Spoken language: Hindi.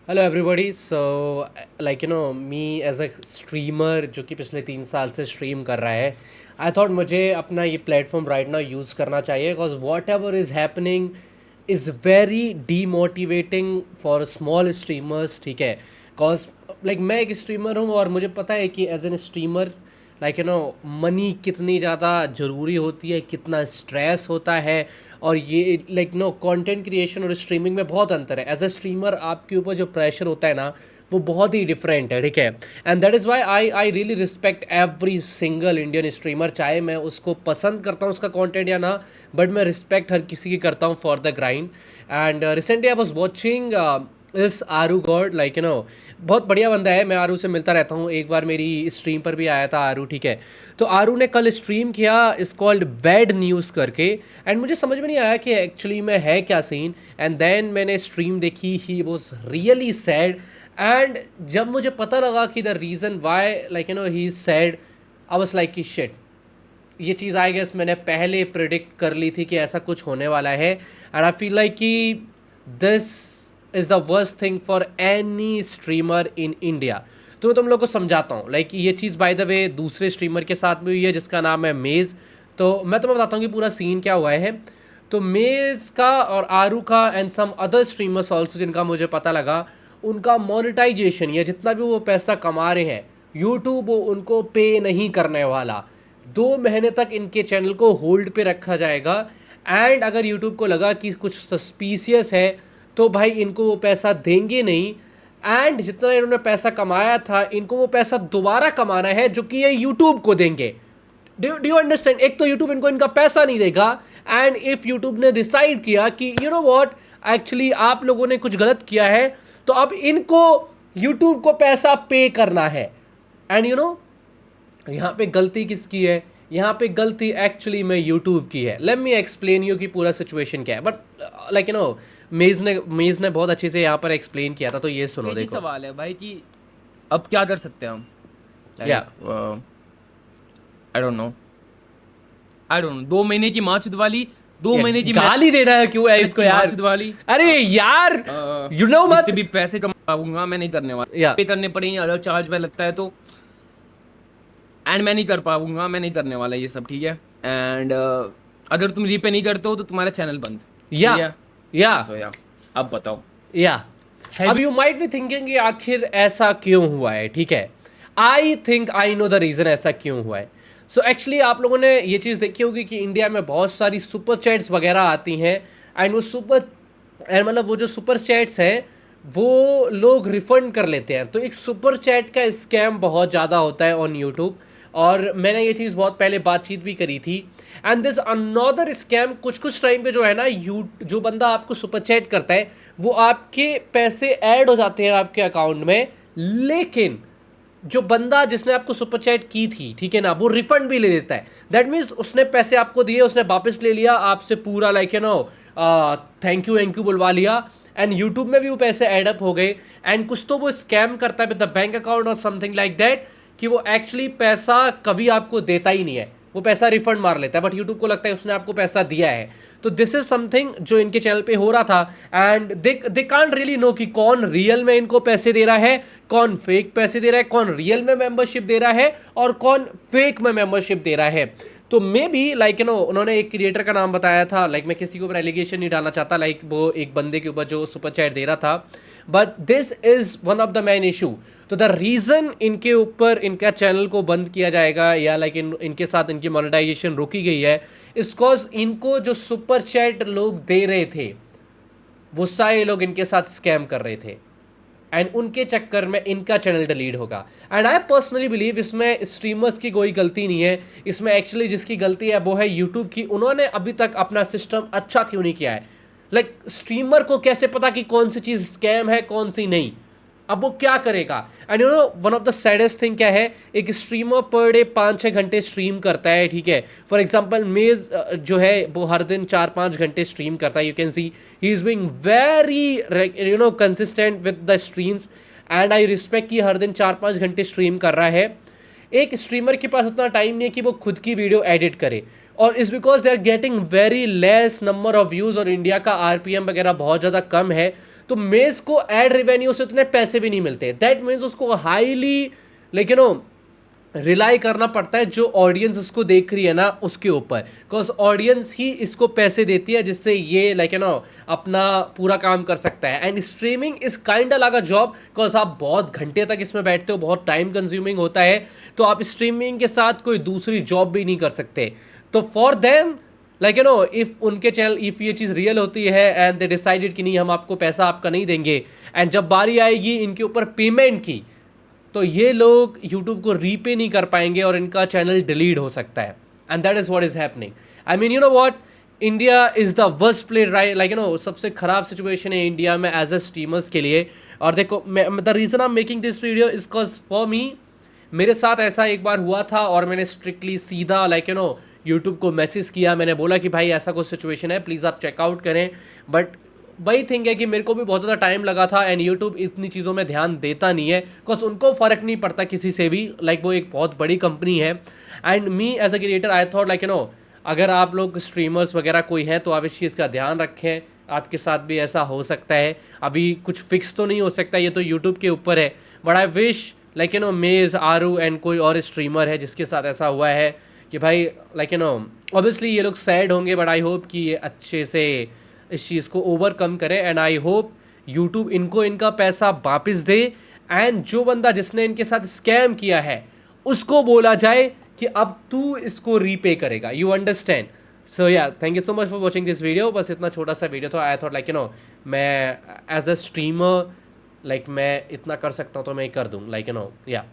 Hello everybody. So like me as a streamer जो कि पिछले 3 साल से स्ट्रीम कर रहा है, आई थॉट मुझे अपना ये प्लेटफॉर्म राइट नाउ यूज़ करना चाहिए because what ever is happening is very demotivating for small streamers. ठीक है, बिकॉज लाइक मैं एक स्ट्रीमर हूँ और मुझे पता है कि एज एन स्ट्रीमर मनी कितनी ज़्यादा ज़रूरी होती है, कितना स्ट्रेस होता है। और ये कंटेंट क्रिएशन और स्ट्रीमिंग में बहुत अंतर है। एज अ स्ट्रीमर आपके ऊपर जो प्रेशर होता है ना, वो बहुत ही डिफरेंट है। ठीक है, and that is why I really respect every single Indian streamer, चाहे मैं उसको पसंद करता हूँ उसका कंटेंट या ना, बट मैं रिस्पेक्ट हर किसी की करता हूँ for the grind. And recently I was watching इस आरू गॉड, बहुत बढ़िया बंदा है। मैं आरू से मिलता रहता हूँ, एक बार मेरी स्ट्रीम पर भी आया था आरू। ठीक है, तो आरू ने कल स्ट्रीम किया इस कॉल्ड बैड न्यूज़ करके, एंड मुझे समझ में नहीं आया कि एक्चुअली में है क्या सीन। एंड देन मैंने स्ट्रीम देखी, he was really sad. And जब मुझे पता लगा कि the reason why he is sad, I was like कि शिट, ये चीज़ आई गेस मैंने पहले प्रिडिक्ट कर ली थी कि ऐसा कुछ होने वाला है। एंड आई फील लाइक कि this is the worst thing for any streamer in India. तो मैं तुम लोग को समझाता हूँ। ये चीज़ बाय द वे दूसरे स्ट्रीमर के साथ भी हुई है जिसका नाम है मेज़। तो मैं तुम्हें बताता हूँ कि पूरा सीन क्या हुआ है। तो मेज़ का और आरू का and some other streamers also जिनका मुझे पता लगा, उनका मोनेटाइजेशन या जितना भी वो पैसा कमा रहे हैं, यूट्यूब वो उनको पे नहीं करने वाला। 2 महीने तक इनके चैनल को होल्ड पे रखा जाएगा। एंड अगर यूट्यूब को लगा कि कुछ सस्पिशियस है तो भाई इनको वो पैसा देंगे नहीं। एंड जितना इन्होंने पैसा कमाया था, इनको वो पैसा दोबारा कमाना है जो कि ये यूट्यूब को देंगे। Do you understand? एक तो यूट्यूब इनको इनका पैसा नहीं देगा, एंड इफ़ यूट्यूब ने डिसाइड किया कि यू नो वॉट, एक्चुअली आप लोगों ने कुछ गलत किया है, तो अब इनको यूट्यूब को पैसा पे करना है। एंड यहाँ पे गलती किसकी है? यहाँ पे गलती एक्चुअली में यूट्यूब की है। लेट मी एक्सप्लेन यू कि पूरा सिचुएशन क्या है। बट मेज़ ने बहुत अच्छे से यहाँ पर एक्सप्लेन किया था, तो ये सुनो। एक ही देखो, सवाल है भाई कि अब क्या कर सकते हैं हम। या आई डोंट नो, 2 महीने की माचुद वाली, 2 महीने की गाली देना है क्यों है इसको यार? माचुद वाली। अरे यार, यू नो मत। जितने भी पैसे कमाऊंगा मैं नहीं करने वाला। या पे करने पड़ेंगे, अलग चार्ज पे लगता है तो, एंड मैं नहीं कर पाऊंगा, मैं नहीं करने वाला ये सब। ठीक है, एंड अगर तुम रीपे नहीं करते हो तो तुम्हारा चैनल बंद। या या सो या अब बताओ। या अब यू माइट बी थिंकिंग कि आखिर ऐसा क्यों हुआ है। ठीक है, I think I know the reason ऐसा क्यों हुआ है। सो एक्चुअली आप लोगों ने ये चीज़ देखी होगी कि इंडिया में बहुत सारी सुपर चैट्स वगैरह आती हैं, एंड वो वो जो सुपर चैट्स हैं वो लोग रिफंड कर लेते हैं। तो एक सुपर चैट का स्कैम बहुत ज़्यादा होता है ऑन यूट्यूब, और मैंने ये चीज़ बहुत पहले बातचीत भी करी थी। एंड दिस अनदर स्कैम, कुछ कुछ टाइम पे जो है ना, जो बंदा आपको सुपर चैट करता है वो आपके पैसे ऐड हो जाते हैं आपके अकाउंट में, लेकिन जो बंदा जिसने आपको सुपर चैट की थी, ठीक है ना, वो रिफंड भी ले लेता है। दैट मीन्स उसने पैसे आपको दिए, उसने वापस ले लिया आपसे पूरा, थैंक यू बुलवा लिया, एंड यूट्यूब में भी वो पैसे ऐड अप हो गए। एंड कुछ तो वो स्कैम करता है विद द बैंक अकाउंट और समथिंग लाइक दैट, कि वो एक्चुअली पैसा कभी आपको देता ही नहीं है, वो पैसा रिफंड मार लेता है, बट यूट्यूब को लगता है उसने आपको पैसा दिया है। तो दिस इज समथिंग जो इनके चैनल पे हो रहा था। And they can't really know कि कौन रियल में इनको पैसे दे रहा है, कौन फेक पैसे दे रहा है, कौन रियल में मेंबरशिप दे रहा है और कौन फेक में मेंबरशिप दे रहा है। तो मे बी उन्होंने एक क्रिएटर का नाम बताया था। मैं किसी के ऊपर एलिगेशन नहीं डालना चाहता, वो एक बंदे के ऊपर जो सुपर चैट दे रहा था, but this is one of the main issue. तो द रीज़न इनके ऊपर इनका चैनल को बंद किया जाएगा या इनके साथ इनकी मोनेटाइजेशन रोकी गई है, इसकॉज इनको जो सुपर चैट लोग दे रहे थे वो सारे लोग इनके साथ स्कैम कर रहे थे, एंड उनके चक्कर में इनका चैनल डिलीट होगा। एंड आई पर्सनली बिलीव इसमें स्ट्रीमर्स की कोई गलती नहीं है, इसमें एक्चुअली जिसकी गलती है वो है यूट्यूब की। उन्होंने अभी तक अपना सिस्टम अच्छा क्यों नहीं किया है? स्ट्रीमर को कैसे पता कि कौन सी चीज़ स्कैम है कौन सी नहीं? अब वो क्या करेगा? And one of the saddest thing क्या है, एक स्ट्रीमर पर डे 5-6 घंटे स्ट्रीम करता है। ठीक है, फॉर एग्जांपल मेज जो है वो हर दिन 4-5 घंटे स्ट्रीम करता है। You can see he is being very consistent with the streams, and I respect कि हर दिन 4-5 घंटे स्ट्रीम कर रहा है। एक स्ट्रीमर के पास उतना टाइम नहीं है कि वो खुद की वीडियो एडिट करे, और इस because they are getting very less number of views, और इंडिया का आरपीएम वगैरह बहुत ज़्यादा कम है। तो मेस को एड रेवेन्यू से उतने पैसे भी नहीं मिलते। दैट मीन्स उसको highly like you no rely करना पड़ता है जो ऑडियंस इसको देख रही है ना उसके ऊपर, बिकॉज ऑडियंस ही इसको पैसे देती है जिससे ये लाइक यू नो अपना पूरा काम कर सकता है। And streaming is kind like a job, because आप बहुत घंटे तक इसमें बैठते हो, बहुत टाइम कंज्यूमिंग होता है, तो आप स्ट्रीमिंग के साथ कोई दूसरी जॉब भी नहीं कर सकते। तो for them like you know if उनके चैनल इफ़ ये चीज़ रियल होती है एंड दे डिसाइडेड कि नहीं हम आपको पैसा आपका नहीं देंगे, एंड जब बारी आएगी इनके ऊपर पेमेंट की, तो ये लोग यूट्यूब को रीपे नहीं कर पाएंगे और इनका चैनल डिलीट हो सकता है। And that is what is happening. I mean you know what, India is the worst place, right, like you no सबसे ख़राब सिचुएशन है इंडिया में एज ए स्ट्रीमर्स के लिए। और देखो the reason I am making this video is cause for me, मेरे साथ ऐसा एक बार हुआ था और मैंने स्ट्रिक्टली सीधा लाइक यू नो यूट्यूब को मैसेज किया, मैंने बोला कि भाई ऐसा कुछ सिचुएशन है, प्लीज़ आप चेकआउट करें। बट वही थिंग है कि मेरे को भी बहुत ज़्यादा टाइम लगा था एंड यूट्यूब इतनी चीज़ों में ध्यान देता नहीं है, बिकॉज उनको फ़र्क नहीं पड़ता किसी से भी, लाइक वो एक बहुत बड़ी कंपनी है। And me as a creator I thought like you know अगर आप लोग स्ट्रीमर्स वगैरह कोई हैं तो आप इस चीज़ का ध्यान रखें, आपके साथ भी ऐसा हो सकता है। अभी कुछ फिक्स तो नहीं हो सकता, ये तो यूट्यूब के ऊपर है, but I wish like you no मेज आरू एंड कोई और स्ट्रीमर है जिसके साथ ऐसा हुआ है कि भाई लाइक यू नो ऑब्वियसली ये लोग सैड होंगे, बट आई होप कि ये अच्छे से इस चीज़ को ओवरकम करें। एंड आई होप यूट्यूब इनको इनका पैसा वापस दे, एंड जो बंदा जिसने इनके साथ स्कैम किया है उसको बोला जाए कि अब तू इसको रीपे करेगा, you understand. So yeah thank you so much for watching this video. बस इतना छोटा सा वीडियो था, I thought like you know मैं एज अ स्ट्रीमर लाइक मैं इतना कर सकता हूँ तो मैं कर दूँ, लाइक यू नो या